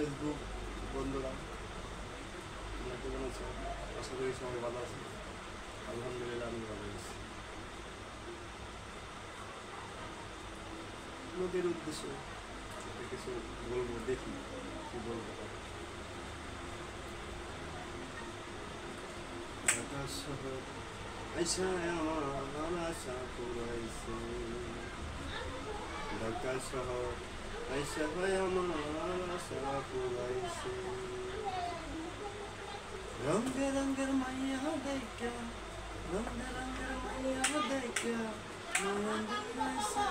Facebook বন্ধুরা, তোমরা কেমন আছো? আশা করি সবাই ভালো আছে। আলহামদুলিল্লাহ আমি ভালো আছি। নদীর উদ্দেশ্যে কিছু বলবো, দেখি কি বলবো। ঢাকা শহর আইসা আমার আশা পুরাইছে, ঢাকা শহর আইসা আমার আশা পুরাইছে। রঙে রঙের মাইয়া দেখা, রঙে রঙের মাইয়া দেখা নয়ন জুড়াইছে,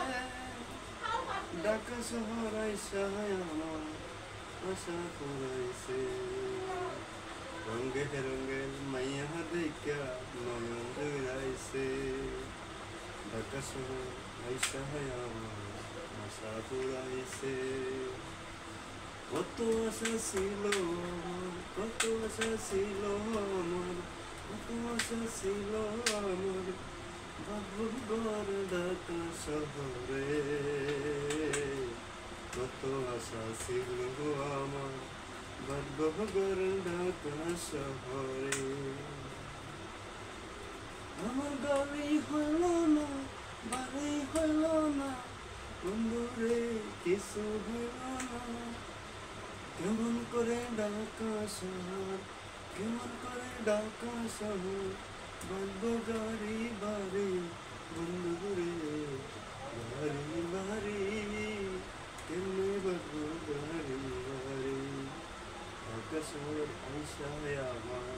ঢাকা শহর আইসা আমার আশা পুরাইছে। রঙে রঙের মাইয়া দেখা নয়ন জুড়াইছে, ঢাকা শহর আইসা আমার আশা পুরাইছে। কত আশা ছিল আমার, কত আশা ছিল আমার, কত আশা ছিল আমার বাবুঘর ঢাকা শহরে। কত আশা ছিল আমার বাবুঘর ঢাকা শহরে। আমার গাড়ি হইল না, বাড়ি হইল না, বন্ধুরে কিছু হইল না। কেমন করে ঢাকা শহর, কেমন করে ঢাকা শহর বাঁধবো গাড়ি বাড়ি, বন্ধুরে বাড়ি বাড়ি কেমনে বাঁধবো গাড়ি বাড়ি। ঢাকা শহর আইসায় আমার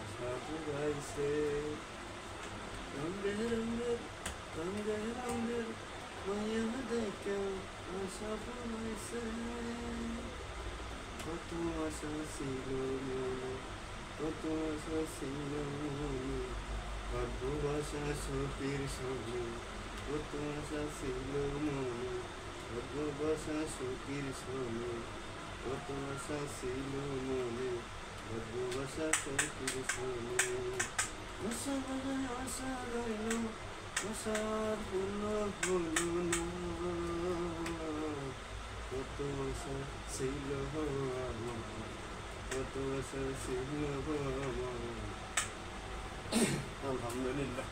আশা পুরাইছে, রঙে রঙের রঙে রঙের মায়া দেখা আশা পুরাইছে। কত আশা ছিল মনে, কত আশা ছিল মনে ভাগ্যবাসা সখীর সঙ্গে, কত আশা ছিল মনে ভাগ্যবাসা সখীর সঙ্গে, কত আশা ছিল মনে ভাগ্যবাসা সখীর সঙ্গে। আশা বাজায় আশা রইল, আশার পূর্ণ হল না। কত আশা ছিল আমার, কত আশা ছিল আমার। আলহামদুলিল্লাহ।